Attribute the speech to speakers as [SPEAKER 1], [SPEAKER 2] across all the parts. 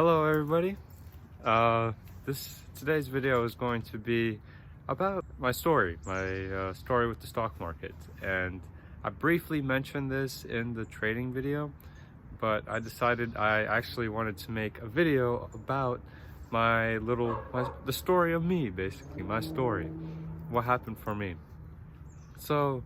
[SPEAKER 1] Hello everybody. Today's video is going to be about my story with the stock market. And I briefly mentioned this in the trading video, but I decided I actually wanted to make a video about the story of me, basically, my story, what happened for me. So,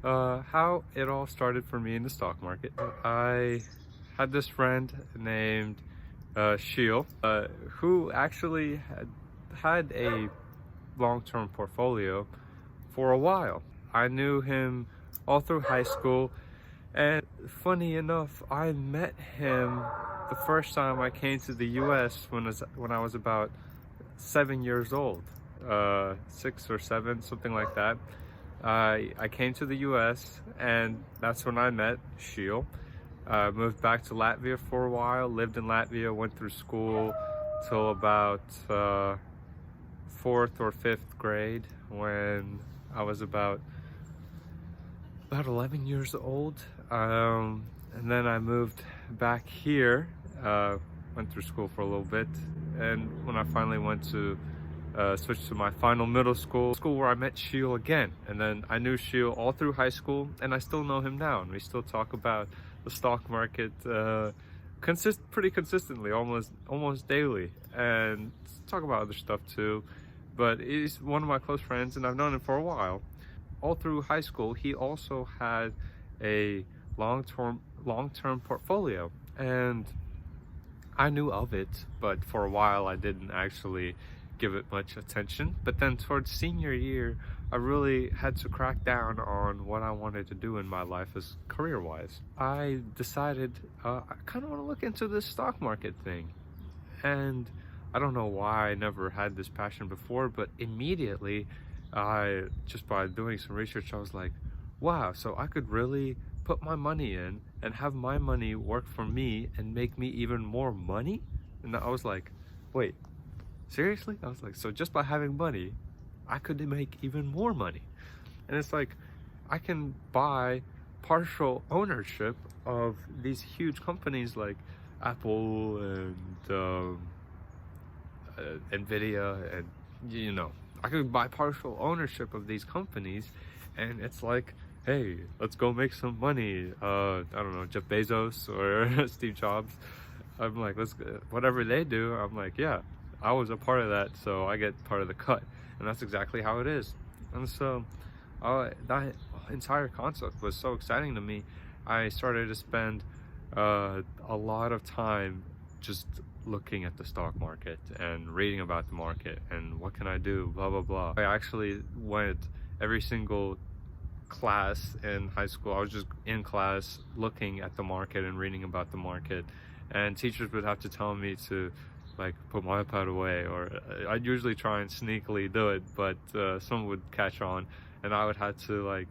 [SPEAKER 1] how it all started for me in the stock market. I had this friend named Sheil, who actually had a long-term portfolio for a while. I knew him all through high school, and funny enough, I met him the first time I came to the US when I was about 7 years old, 6 or 7, something like that. I came to the US, and that's when I met Sheil. Moved back to Latvia for a while, lived in Latvia, went through school till about 4th or 5th grade, when I was about 11 years old. And then I moved back here, went through school for a little bit, and when I finally went to switched to my final middle school where I met Sheil again. And then I knew Sheil all through high school, and I still know him now, and we still talk about the stock market pretty consistently, almost daily, and talk about other stuff too. But he's one of my close friends, and I've known him for a while. All through high school, he also had a long-term portfolio, and I knew of it, but for a while I didn't actually give it much attention. But then towards senior year, I really had to crack down on what I wanted to do in my life as career-wise. I decided I kind of want to look into this stock market thing, and I don't know why I never had this passion before, but immediately just by doing some research, I was like, wow, so I could really put my money in and have my money work for me and make me even more money. And I was like, wait, seriously? I was like, so just by having money, I could make even more money. And it's like, I can buy partial ownership of these huge companies like Apple and Nvidia, and I could buy partial ownership of these companies, and it's like, hey, let's go make some money. I don't know, Jeff Bezos or Steve Jobs. I'm like, whatever they do, I'm like, yeah, I was a part of that, so I get part of the cut. And that's exactly how it is. And so that entire concept was so exciting to me. I started to spend a lot of time just looking at the stock market and reading about the market and what can I do, blah blah blah. I actually went every single class in high school. I was just in class looking at the market and reading about the market, and teachers would have to tell me to like put my iPad away, or I'd usually try and sneakily do it, but someone would catch on and I would have to like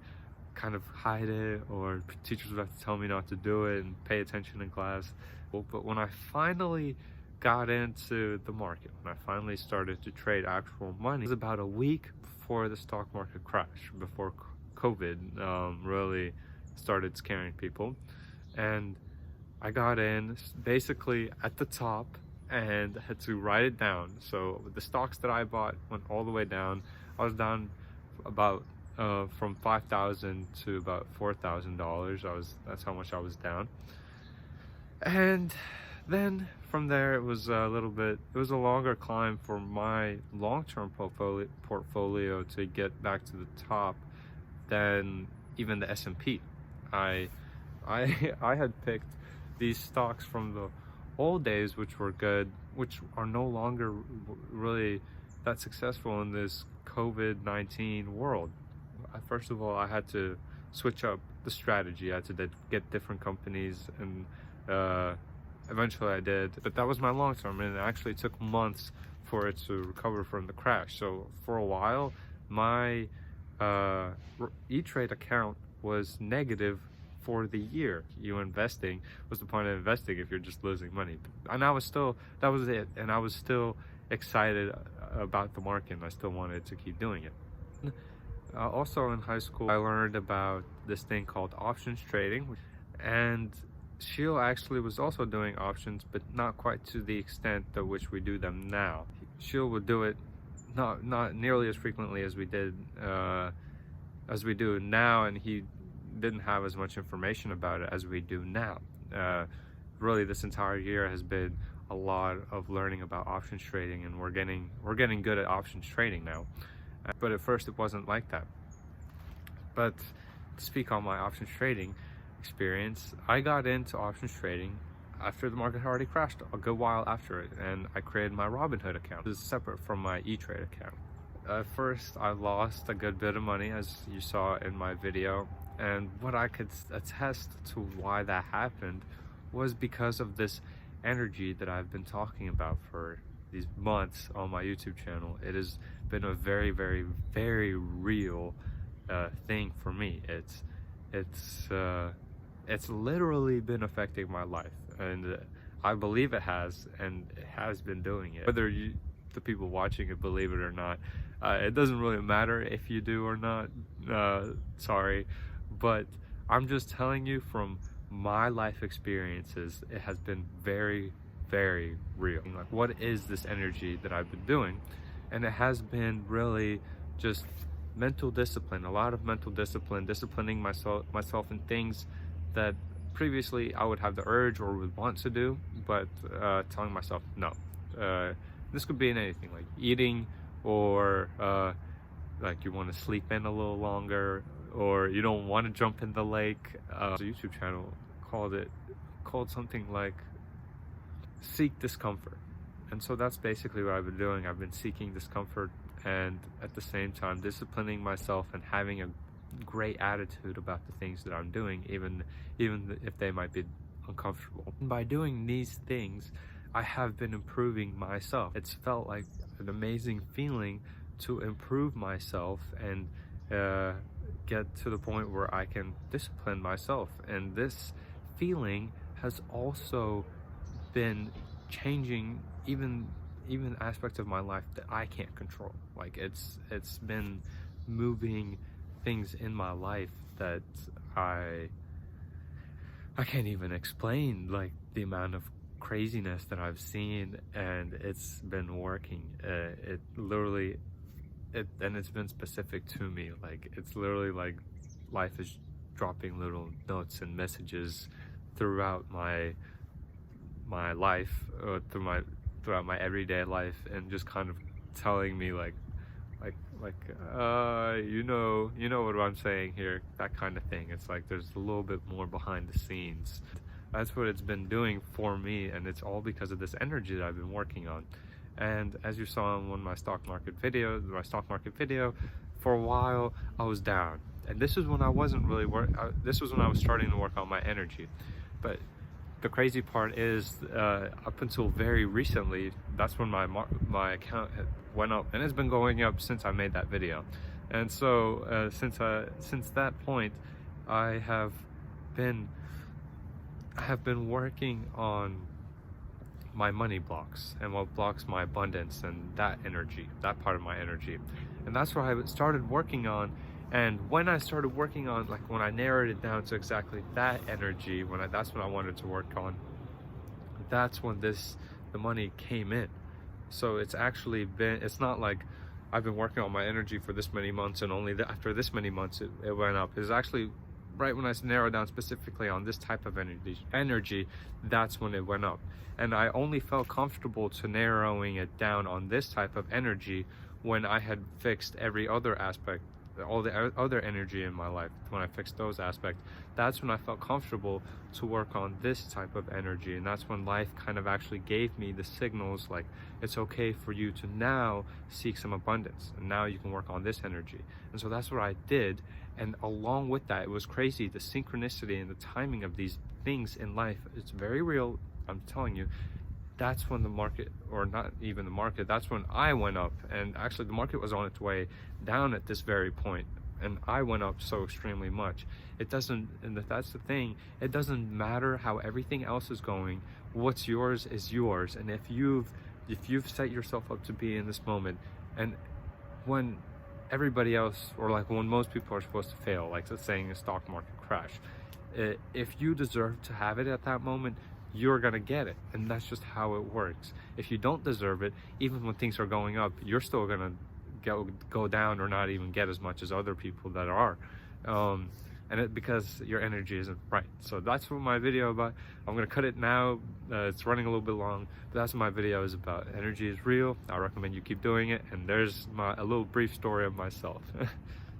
[SPEAKER 1] kind of hide it, or teachers would have to tell me not to do it and pay attention in class. But when I finally got into the market, when I finally started to trade actual money, it was about a week before the stock market crash, before COVID really started scaring people. And I got in basically at the top and had to write it down. So the stocks that I bought went all the way down. I was down about from $5,000 to about $4,000. That's how much I was down. And then from there, it was a longer climb for my long-term portfolio to get back to the top than even the S&P. I had picked these stocks from the old days, which were good, which are no longer really that successful in this COVID-19 world. First of all, I had to switch up the strategy. I had to get different companies, and eventually I did. But that was my long term, and it actually took months for it to recover from the crash. So for a while, my E-Trade account was negative for the year. Investing, what's the point of investing if you're just losing money? And I was still, that was it, and I was still excited about the market, and I still wanted to keep doing it. Also in high school, I learned about this thing called options trading, and Sheil actually was also doing options, but not quite to the extent to which we do them now. Sheil would do it not nearly as frequently as we did as we do now, and he didn't have as much information about it as we do now. Really, this entire year has been a lot of learning about options trading, and we're getting good at options trading now. But at first, it wasn't like that. But to speak on my options trading experience, I got into options trading after the market had already crashed a good while after it, and I created my Robinhood account. This is separate from my E-Trade account. At first, I lost a good bit of money, as you saw in my video, and what I could attest to why that happened was because of this energy that I've been talking about for these months on my YouTube channel. It has been a very, very, very real thing for me. It's literally been affecting my life, and I believe it has, and it has been doing it. Whether the people watching it believe it or not, it doesn't really matter if you do or not. Sorry, but I'm just telling you from my life experiences, it has been very, very real. Like, what is this energy that I've been doing? And it has been really just mental discipline, a lot of mental discipline, disciplining myself in things that previously I would have the urge or would want to do, but telling myself no. This could be in anything, like eating, or like you want to sleep in a little longer, or you don't want to jump in the lake. The YouTube channel called something like Seek Discomfort. And so that's basically what I've been doing. I've been seeking discomfort, and at the same time disciplining myself and having a great attitude about the things that I'm doing, even if they might be uncomfortable. And by doing these things, I have been improving myself. It's felt like an amazing feeling to improve myself and get to the point where I can discipline myself. And this feeling has also been changing even aspects of my life that I can't control. Like, it's been moving things in my life that I can't even explain, like the amount of craziness that I've seen, and it's been working. And it's been specific to me. Like, it's literally like life is dropping little notes and messages throughout my life, throughout my everyday life, and just kind of telling me like you know what I'm saying here, that kind of thing. It's like there's a little bit more behind the scenes. That's what it's been doing for me, and it's all because of this energy that I've been working on. And as you saw in one of my stock market video, for a while I was down, and this is when I wasn't really this was when I was starting to work on my energy. But the crazy part is, up until very recently, that's when my account went up, and it's been going up since I made that video. And so since that point, I have been working on my money blocks, and what blocks my abundance and that energy, that part of my energy. And that's what I started working on. And when I started working on, like, when I narrowed it down to exactly that energy, that's when I wanted to work on, that's when the money came in. So it's actually been, it's not like I've been working on my energy for this many months and only after this many months it went up. It's actually right when I narrowed down specifically on this type of energy, that's when it went up. And I only felt comfortable to narrowing it down on this type of energy when I had fixed every other aspect, all the other energy in my life. When I fixed those aspects, that's when I felt comfortable to work on this type of energy. And that's when life kind of actually gave me the signals, like, it's okay for you to now seek some abundance, and now you can work on this energy. And so that's what I did. And along with that, it was crazy, the synchronicity and the timing of these things in life. It's very real, I'm telling you. That's when the market, or not even the market, that's when I went up. And actually the market was on its way down at this very point, and I went up so extremely much. It doesn't, and that's the thing, it doesn't matter how everything else is going. What's yours is yours. And if you've set yourself up to be in this moment, and when everybody else, or like when most people are supposed to fail, like let's say a stock market crash, If you deserve to have it at that moment, you're gonna get it, and that's just how it works. If you don't deserve it, even when things are going up, you're still gonna go down or not even get as much as other people that are. Because your energy isn't right. So that's what my video about. I'm gonna cut it now. It's running a little bit long, but that's what my video is about. Energy is real. I recommend you keep doing it. And there's a little brief story of myself.